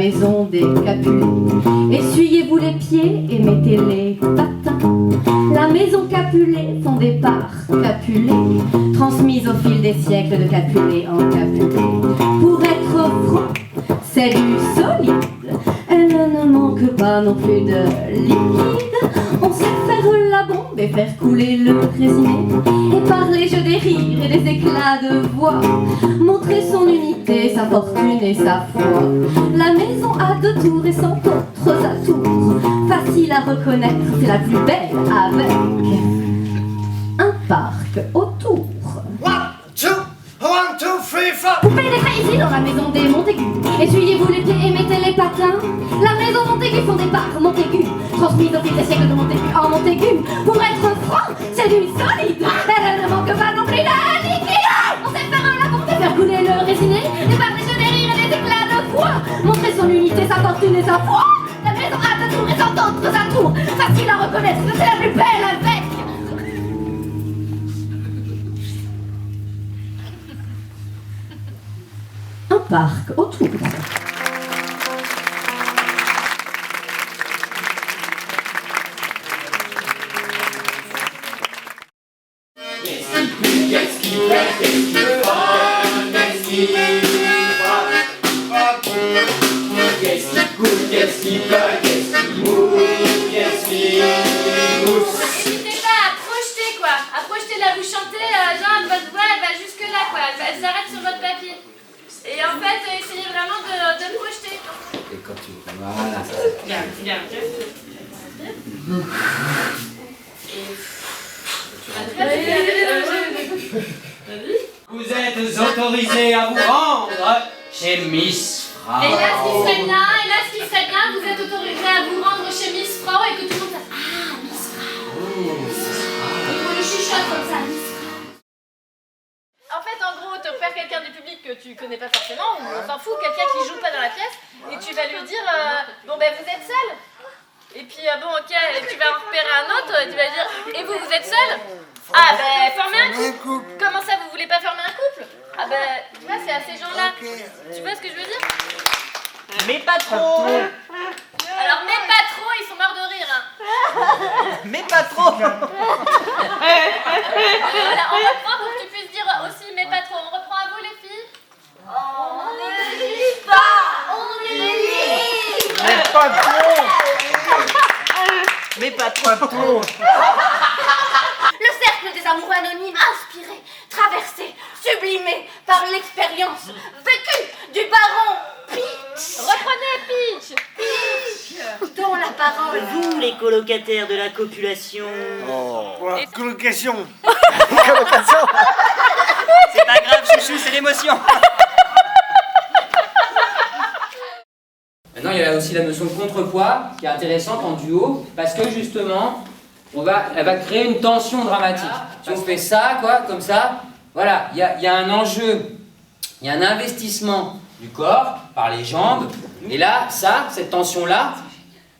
maison des Capulet. Essuyez-vous les pieds et mettez les patins. La maison Capulet, fondée par Capulet, transmise au fil des siècles de Capulet en Capulet. Pour être franc, c'est du solide. Elle ne manque pas non plus de liquide. On sait faire la bombe et faire couler le résiné. Et par les jeux des rires et des éclats de voix, montrer son unité, sa fortune et sa foi. La maison a 2 tours et 100 autres atours. Facile à reconnaître, c'est la plus belle avec un parc autour. 1, 2, 3, 4. Poupée des faits ici dans la maison des Montaigu. Essuyez-vous les pieds et mettez les patins. La maison Montaigu fondée par Montaigu, transmise au fil des siècles de Montaigu en Montaigu. Pour être franc, c'est du solide. Elle ne manque pas non plus de liquide. On sait faire un labon et faire couler le résiné. Et par les jeux des rires et des éclats de voix, montrer son unité, sa fortune et sa foi. La maison a 2 tours et 100 autres atours. Facile à reconnaître, c'est la plus belle avec un parc autour. N'hésitez pas à projeter quoi, à projeter là, vous chantez, genre votre voix elle va jusque là quoi, elle s'arrête sur votre papier. Et en fait, essayez vraiment de projeter. Et quand tu... Voilà, ça Bien, bien. Vous êtes autorisés à vous rendre chez Miss Frau. Et là, ce qui serait bien, vous êtes autorisé à vous rendre chez Miss Frau et que tout le monde fasse ah, Miss Frau. Et qu'on le chuchote comme ça, Miss Frau. En fait, en gros, tu repères quelqu'un du public que tu connais pas forcément, ou on s'en fout, quelqu'un qui joue pas dans la pièce, et tu vas lui dire bon ben vous êtes seul. Et puis bon ok, et tu vas en repérer un autre, et tu vas dire et vous êtes seul? Ah ben formez un couple. Comment ça vous voulez pas former un couple? Ah ben tu vois c'est à ces gens-là. Tu vois ce que je veux dire? Mais pas trop. Alors mais pas trop, ils sont morts de rire hein. Mais pas trop. Voilà, on reprend pour que tu puisses dire aussi mais pas trop. On reprend à vous les filles. On ne lit pas. On ne lit pas. Mais pas trop. Mais pas trop. Le cercle des amoureux anonymes, inspiré, traversé, sublimé par l'expérience vécue du baron Peach. Reprenez Peach. Dont la parole. Vous, les colocataires de la copulation. Colocation. C'est pas grave, chouchou, c'est l'émotion. Maintenant, il y a aussi la notion de contrepoids qui est intéressante en duo parce que justement, elle va créer une tension dramatique. Si on fait ça, quoi, comme ça, voilà, il y a un enjeu, il y a un investissement du corps par les jambes, et là, cette tension-là,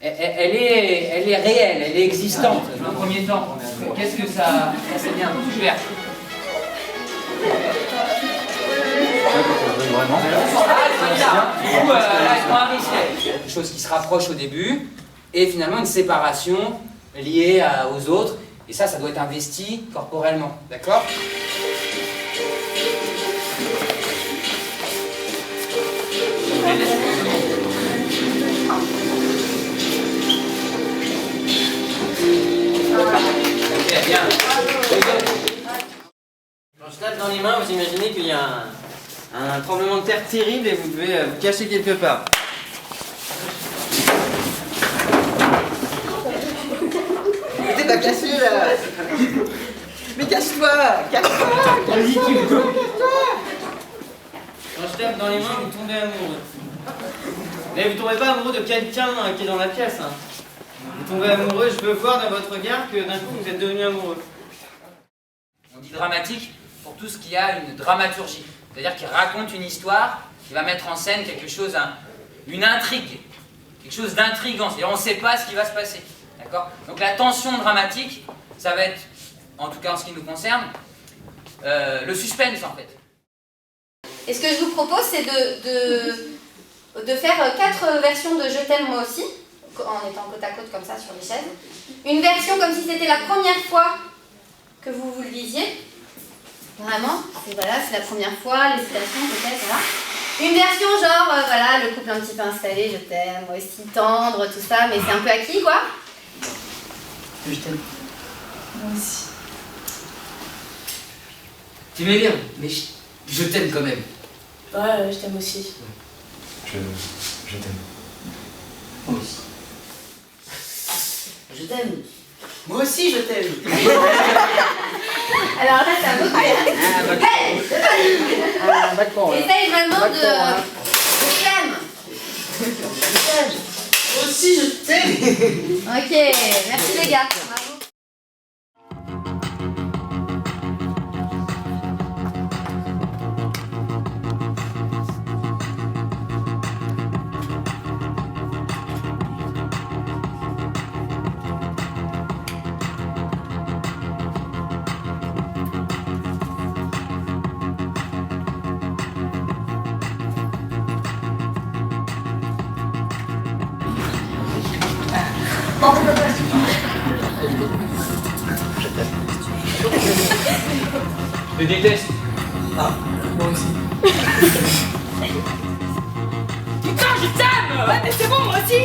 elle est réelle, elle est existante. Dans un premier temps, qu'est-ce que ça c'est bien, super. Vraiment. Du coup, là, il prend un risque. Quelque chose qui se rapproche au début, et finalement une séparation liée aux autres. Et ça doit être investi corporellement. D'accord ? Ok, bien. Quand je tape dans les mains, vous imaginez qu'il y a un tremblement de terre terrible et vous devez vous cacher quelque part. T'es pas cassé là. Mais casse-toi. Vas-y, Quand je tape dans les mains, vous tombez amoureux. Mais vous tombez pas amoureux de quelqu'un qui est dans la pièce. Hein. Vous tombez amoureux, je peux voir dans votre regard que d'un coup vous êtes devenu amoureux. On dit dramatique pour tout ce qui a une dramaturgie. C'est-à-dire qu'il raconte une histoire, qui va mettre en scène quelque chose, une intrigue. Quelque chose d'intriguant. C'est-à-dire on ne sait pas ce qui va se passer. D'accord ? Donc la tension dramatique, ça va être, en tout cas en ce qui nous concerne, le suspense en fait. Et ce que je vous propose, c'est de faire 4 versions de Je t'aime moi aussi, en étant côte à côte comme ça sur les chaises. Une version comme si c'était la première fois que vous le disiez. Vraiment, c'est voilà, c'est la première fois, les citations peut-être, voilà. Une version genre, voilà, le couple un petit peu installé, je t'aime, moi aussi, tendre, tout ça, mais c'est un peu acquis, quoi. Je t'aime. Moi aussi. Tu m'énerves, mais je t'aime quand même. Ouais, je t'aime aussi. Je t'aime. Moi aussi. Je t'aime. Moi aussi, je t'aime. Alors là, c'est un autre hey, essaye vraiment de... Je t'aime. Moi aussi, je t'aime. Ok, merci les gars. Bravo. Je te déteste. Ah, moi aussi. Putain, je t'aime! Ouais, mais c'est bon, moi aussi!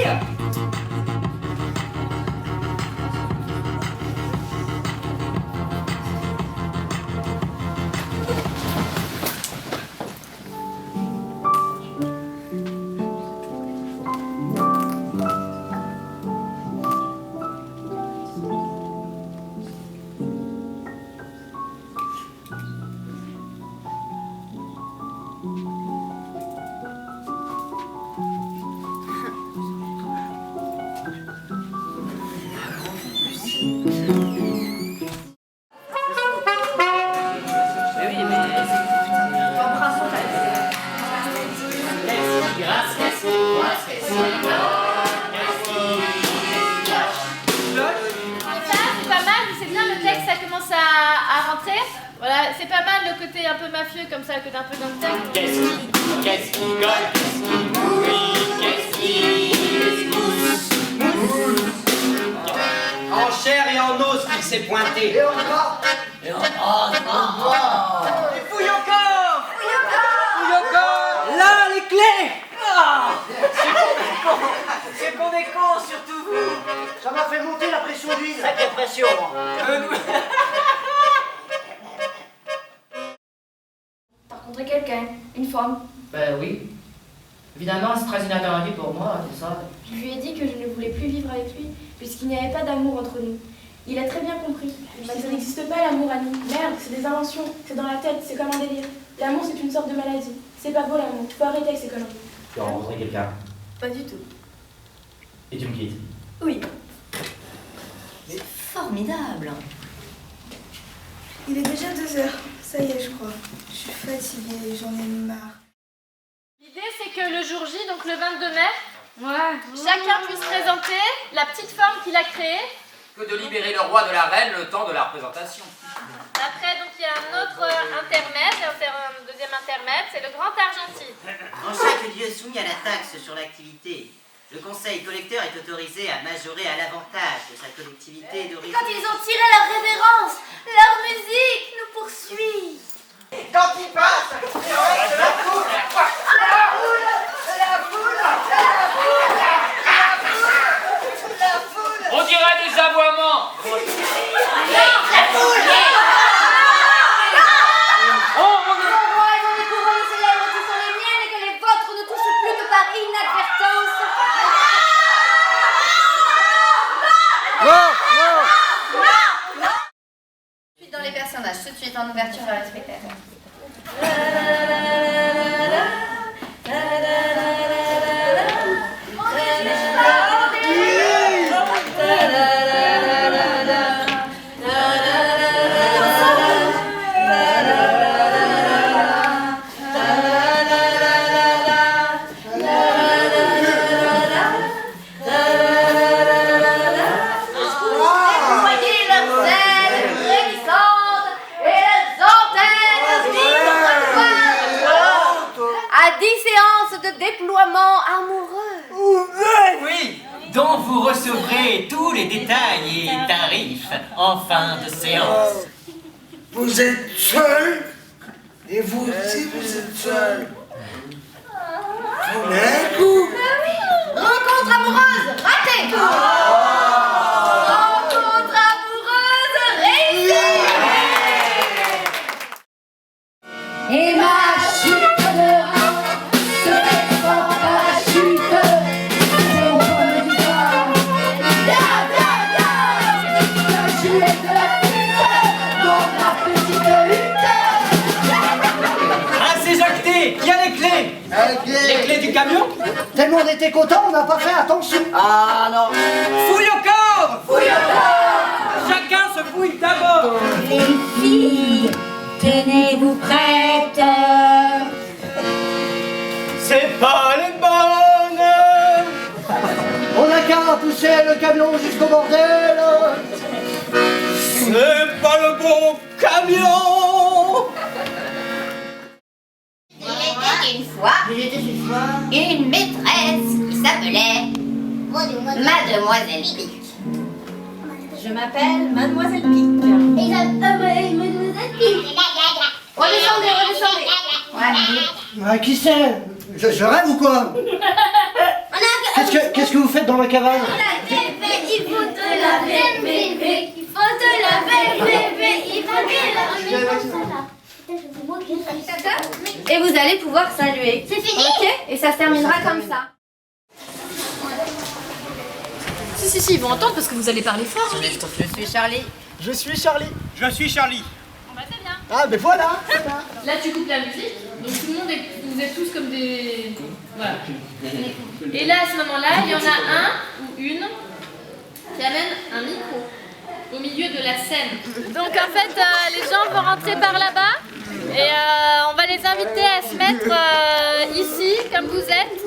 Voilà, c'est pas mal le côté un peu mafieux comme ça, le côté un peu gangster. Qu'est-ce qui colle, qu'est-ce qui pourrit, qu'est-ce qui mousse. En chair et en os qu'il s'est pointé. Et encore. Et encore. Et fouille encore. Fouille encore. Là, les clés! Ah! C'est qu'on est cons, surtout vous. Ça m'a fait monter la pression d'huile. Sacrée pression, moi. T'as rencontré quelqu'un, une femme. Ben oui. Évidemment, c'est très inattendu pour moi, c'est ça. Je lui ai dit que je ne voulais plus vivre avec lui, puisqu'il n'y avait pas d'amour entre nous. Il a très bien compris. Ça n'existe pas l'amour, Annie. Merde, c'est des inventions, c'est dans la tête, c'est comme un délire. L'amour, c'est une sorte de maladie. C'est pas beau l'amour, faut arrêter avec ces conneries. Tu as rencontré quelqu'un? Pas du tout. Et tu me quittes? Oui. C'est formidable. Il est déjà 2 heures. Ça y est, je crois. Je suis fatiguée, j'en ai marre. L'idée, c'est que le jour J, donc le 22 mai, chacun puisse présenter la petite forme qu'il a créée. Que de libérer le roi de la reine le temps de la représentation. Après, donc, il y a un autre intermède, un deuxième intermède, c'est le grand argentil. Dans chaque lieu soumis à la taxe sur l'activité, le conseil collecteur est autorisé à majorer à l'avantage de sa collectivité d'origine. Quand ils ont tiré leur révérence, leur musique nous poursuit. Quand il passe, il reste la foule. La foule. La foule. La foule. On dirait des aboiements. La foule. Mon roi et mon couronne célèbres qui sont les miennes et que les vôtres ne touchent plus que par inadvertance. Suite dans les personnages, tout de suite en ouverture vers le spectacle. amoureux. Oui, dont vous recevrez tous les détails et tarifs en fin de séance. Vous êtes seul? Et vous aussi, vous êtes seul? Un coup. Rencontre amoureuse ratée. Rencontre amoureuse réussie. Et ma chute de rein se fait fort à la chute. Et on me dit pas, la Juliette de la pute dans ma petite hutte. Ah, c'est Jacqueté, qui a les clés? Les clés du camion? Tellement on était contents, on n'a pas fait attention. Ah non. Fouille au corps! Fouille au corps! Chacun se fouille d'abord! Les filles, tenez-vous prêtes. C'est pas les bonnes. On n'a qu'à pousser le camion jusqu'au bordel. C'est pas le bon camion. Il était une fois une maîtresse qui s'appelait Mademoiselle Pic. Je m'appelle Mademoiselle Pic. Mademoiselle Pic. Redescendez. Ah, qui c'est? Je rêve ou quoi? Qu'est-ce que vous faites dans la cabane? Il faut de la bébé. Il faut de la bébé. Il faut de la bébé. Et vous allez pouvoir saluer. C'est fini. Ok? Et ça se terminera comme ça. Si, ils vont entendre parce que vous allez parler fort. Je suis Charlie. Je suis Charlie. Je suis Charlie. Bon bah c'est bien. Ah, ben voilà. Là tu coupes la musique, donc tout le monde vous êtes tous comme des... Voilà. Et là à ce moment-là, il y en a un ou une qui amène un micro au milieu de la scène. Donc en fait, les gens vont rentrer par là-bas et on va les inviter à se mettre ici, comme vous êtes.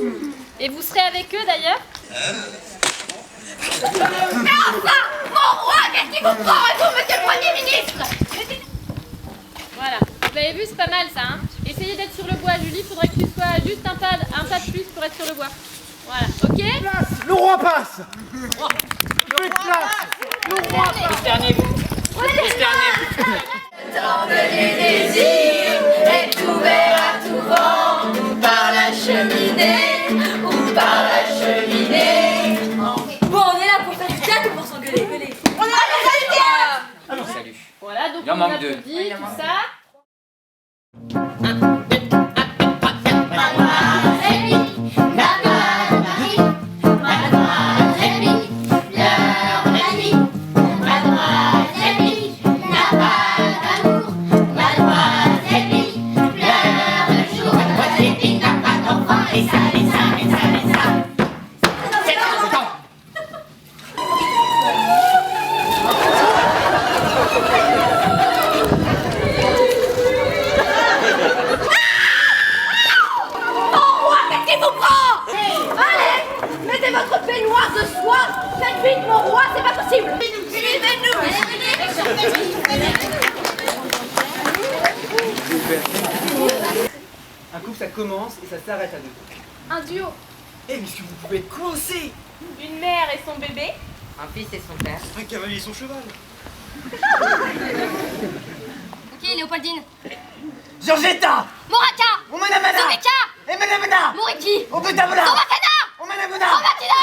Et vous serez avec eux d'ailleurs. Mais enfin, mon roi, qu'est-ce qu'il vous prend, vous, monsieur le Premier ministre? Voilà. Vous avez vu, c'est pas mal ça. Hein. Essayez d'être sur le bois, Julie. Il faudrait que tu sois juste un pas de plus pour être sur le bois. Voilà, ok? Le roi passe. Faites place. Le roi passe. Prosternez-vous. Le temps du désir est ouvert à tout vent, ou par la cheminée, ou par la cheminée. Bon, on est là pour faire du théâtre ou pour s'engueuler? On est là pour faire du théâtre. Ah non, salut. Voilà, donc Il en on manque deux. applaudit, tout ça. Votre baignoire de soie, faites vite mon roi, c'est pas possible. Suivez-nous. Un couple ça commence et ça s'arrête à deux. Un duo. Eh mais est-ce que vous pouvez être coincé? Une mère et son bébé. Un fils et son père. Un cavalier et son cheval. Ok, Léopoldine. Georgetta. Moraka. Omanamana. Zobeka. Emanamana. Moriki. Obetabla. Sobakana. Omanamana. Romatina.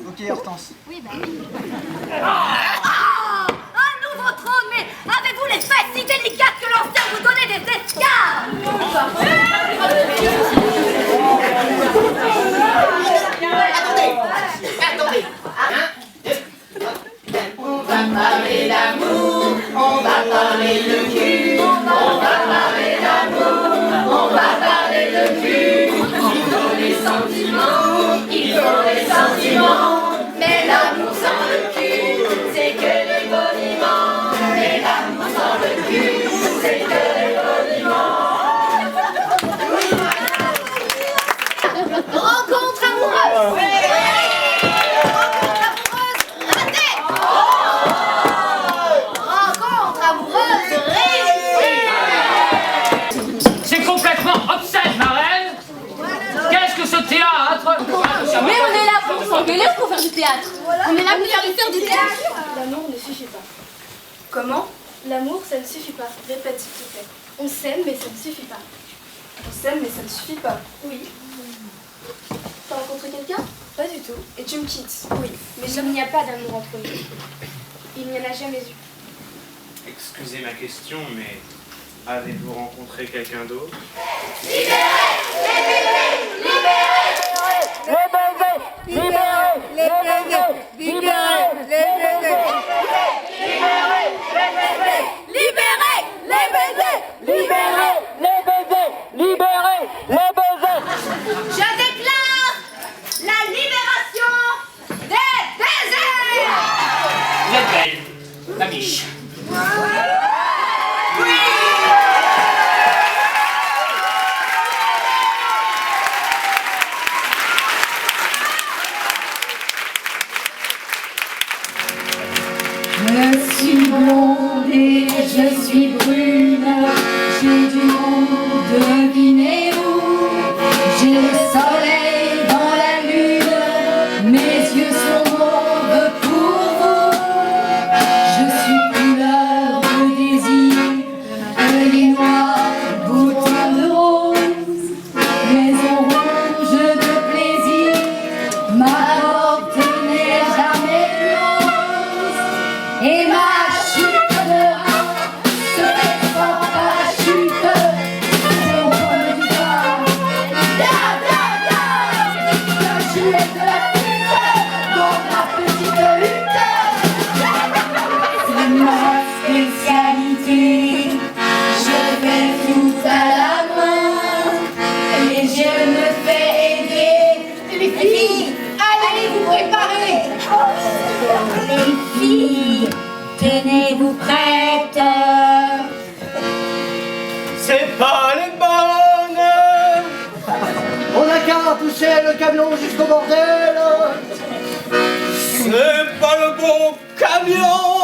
Ok, Hortense. Oui, bah oui. Un nouveau trône, mais avez-vous les fesses si délicates que l'ancien vous donnait des esclaves? Attendez. On va parler d'amour, on va parler de cul, on va parler d'amour, on va parler de cul. Il faut les sentiments, il faut les sentiments, mais l'amour sans le cul, c'est que des boniments. Mais l'amour sans le cul, c'est que des boniments. Rencontre amoureuse. Rencontre amoureuse ratée. du théâtre. On est là pour faire du théâtre. L'amour ne suffit pas. Comment? L'amour, ça ne suffit pas. Répète, s'il te plaît. On s'aime, mais ça ne suffit pas. On s'aime, mais ça ne suffit pas. Oui. T'as rencontré quelqu'un? Pas du tout. Et tu me quittes? Oui. Mais il n'y a pas d'amour entre nous. Il n'y en a jamais eu. Excusez ma question, mais avez-vous rencontré quelqu'un d'autre? Je déclare la libération des baisers. Vous êtes belle, ma biche. Je suis blonde et je suis brune, j'ai du monde, devinez-vous. J'ai le soleil dans la lune, mes yeux sont mauves pour vous. Je suis couleur de désir, œil noir, bouton de rose, maison rouge de plaisir, ma porte n'est jamais close. Et ma chute de rat se fait sans parachute. Je roule du bras, je suis de la pute dans ma petite lutte. C'est ma spécialité, je fais tout à la main et je me fais aider. Les filles, allez vous préparer. Les filles, tenez-vous prêtes. C'est pas les bonnes. On n'a qu'à pousser le camion jusqu'au bordel. C'est pas le bon camion.